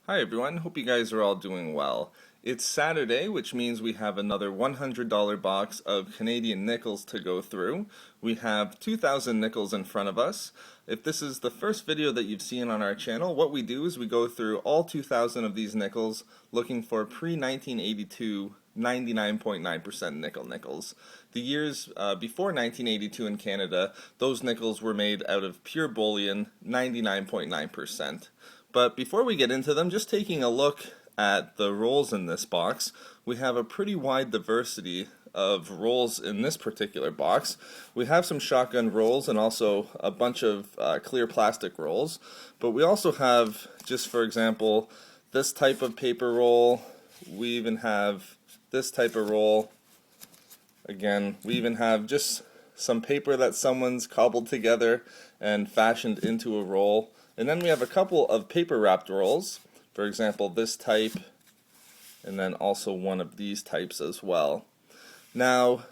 Hi everyone, hope you guys are all doing well. It's Saturday, which means we have another $100 box of Canadian nickels to go through. We have 2,000 nickels in front of us. If this is the first video that you've seen on our channel, what we do is we go through all 2,000 of these nickels looking for pre-1982 99.9% nickel nickels. The years before 1982 in Canada, those nickels were made out of pure bullion, 99.9%. But before we get into them, just taking a look at the rolls in this box, we have a pretty wide diversity of rolls in this particular box. We have some shotgun rolls and also a bunch of clear plastic rolls, but we also have, just for example, this type of paper roll. We even have this type of roll. Again, we even have just some paper that someone's cobbled together and fashioned into a roll. And then we have a couple of paper wrapped rolls, for example this type, and then also one of these types as well. Now,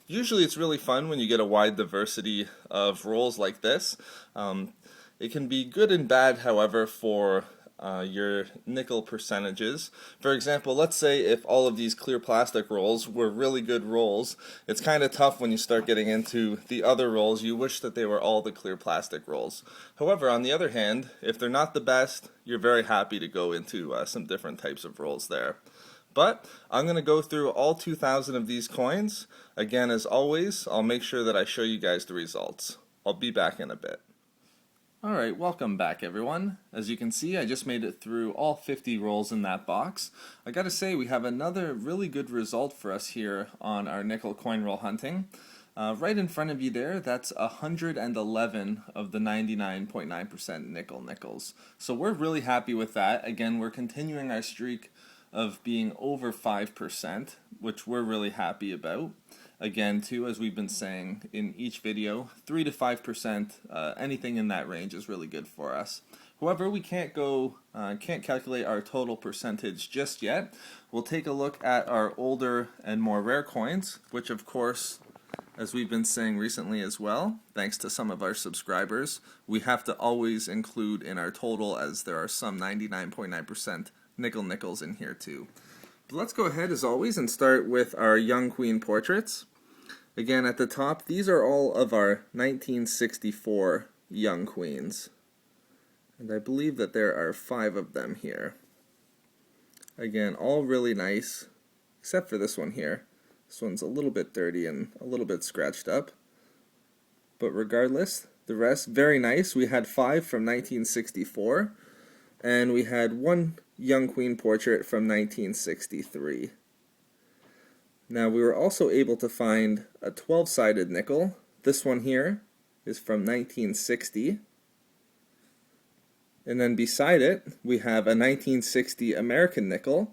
usually it's really fun when you get a wide diversity of rolls like this. It can be good and bad, however, for your nickel percentages. For example, let's say if all of these clear plastic rolls were really good rolls, it's kind of tough when you start getting into the other rolls. You wish that they were all the clear plastic rolls. However, on the other hand, if they're not the best, you're very happy to go into some different types of rolls there. But I'm going to go through all 2,000 of these coins. Again, as always, I'll make sure that I show you guys the results. I'll be back in a bit. Alright, welcome back everyone. As you can see, I just made it through all 50 rolls in that box. I gotta say, we have another really good result for us here on our nickel coin roll hunting. Right in front of you there, that's 111 of the 99.9% nickel nickels. So we're really happy with that. Again, we're continuing our streak of being over 5%, which we're really happy about. Again, too, as we've been saying in each video, 3 to 5%, anything in that range is really good for us. However, we can't calculate our total percentage just yet. We'll take a look at our older and more rare coins, which of course, as we've been saying recently as well, thanks to some of our subscribers, we have to always include in our total, as there are some 99.9% nickel nickels in here too. But let's go ahead as always and start with our young queen portraits. Again, at the top, these are all of our 1964 young queens. And I believe that there are 5 of them here. Again, all really nice, except for this one here. This one's a little bit dirty and a little bit scratched up. But regardless, the rest, very nice. We had 5 from 1964, and we had 1 young queen portrait from 1963. Now, we were also able to find a 12-sided nickel. This one here is from 1960. And then beside it, we have a 1960 American nickel.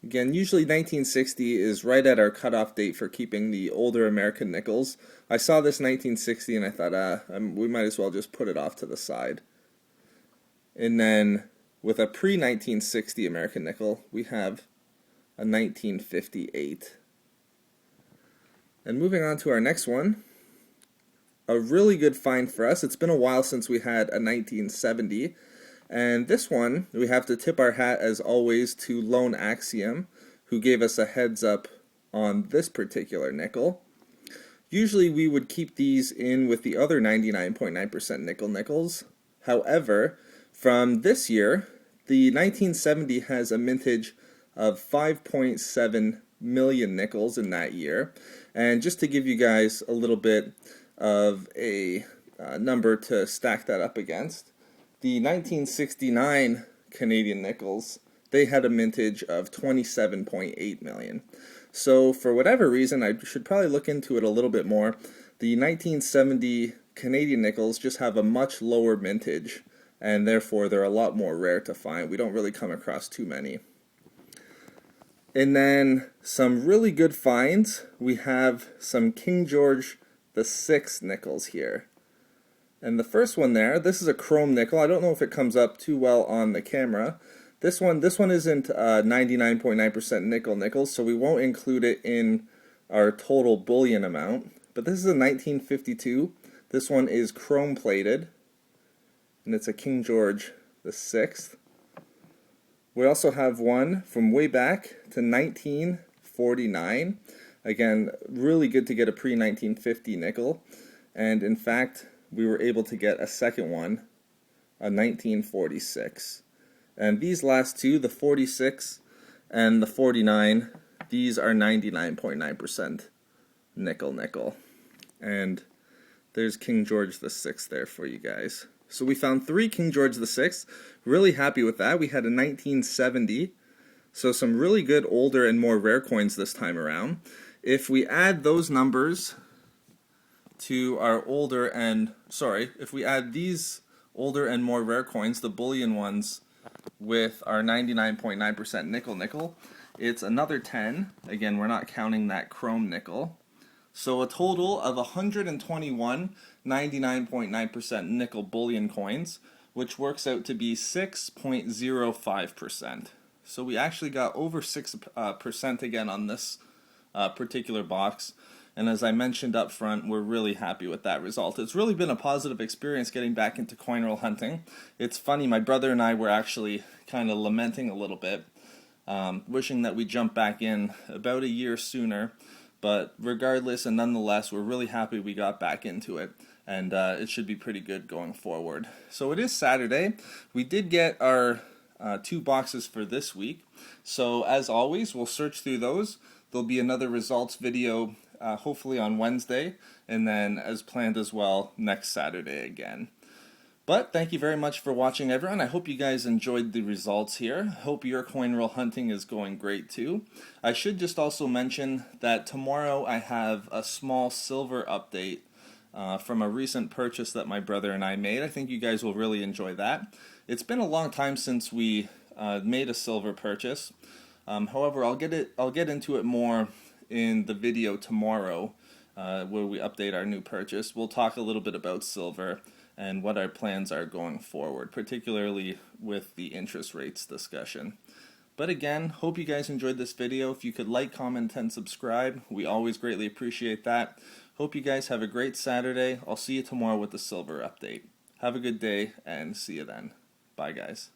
Again, usually 1960 is right at our cutoff date for keeping the older American nickels. I saw this 1960 and I thought, we might as well just put it off to the side. And then with a pre-1960 American nickel, we have a 1958. And moving on to our next one, a really good find for us. It's been a while since we had a 1970, and this one we have to tip our hat as always to Lone Axiom, who gave us a heads up on this particular nickel. Usually we would keep these in with the other 99.9% nickel nickels. However, from this year, the 1970 has a mintage of 5.7 million nickels in that year. And just to give you guys a little bit of a number to stack that up against, the 1969 Canadian nickels, they had a mintage of 27.8 million. So for whatever reason, I should probably look into it a little bit more. The 1970 Canadian nickels just have a much lower mintage, and therefore they're a lot more rare to find. We don't really come across too many. And then some really good finds. We have some King George VI nickels here. And the first one there, this is a chrome nickel. I don't know if it comes up too well on the camera. This one isn't 99.9% nickel nickels, so we won't include it in our total bullion amount. But this is a 1952. This one is chrome plated, and it's a King George VI. We also have one from way back to 1949. Again, really good to get a pre-1950 nickel. And in fact, we were able to get a second one, a 1946. And these last two, the 46 and the 49, these are 99.9% nickel. And there's King George VI there for you guys. So we found 3 King George VI. Really happy with that. We had a 1970. So some really good older and more rare coins this time around. If we add those numbers to our if we add these older and more rare coins, the bullion ones, with our 99.9% nickel, it's another 10. Again, we're not counting that chrome nickel. So a total of 121 99.9% nickel bullion coins, which works out to be 6.05%. So we actually got over 6% again on this particular box. And as I mentioned up front, we're really happy with that result. It's really been a positive experience getting back into coin roll hunting. It's funny, my brother and I were actually kind of lamenting a little bit, wishing that we jumped back in about a year sooner. But regardless and nonetheless, we're really happy we got back into it. And it should be pretty good going forward. So it is Saturday. We did get our 2 boxes for this week. So as always, we'll search through those. There'll be another results video hopefully on Wednesday, and then as planned as well, next Saturday again. But thank you very much for watching, everyone. I hope you guys enjoyed the results here. Hope your coin roll hunting is going great too. I should just also mention that tomorrow I have a small silver update from a recent purchase that my brother and I made. I think you guys will really enjoy that. It's been a long time since we made a silver purchase. However, I'll get into it more in the video tomorrow where we update our new purchase. We'll talk a little bit about silver and what our plans are going forward, particularly with the interest rates discussion. But again, hope you guys enjoyed this video. If you could like, comment, and subscribe, we always greatly appreciate that. Hope you guys have a great Saturday. I'll see you tomorrow with the silver update. Have a good day and see you then. Bye, guys.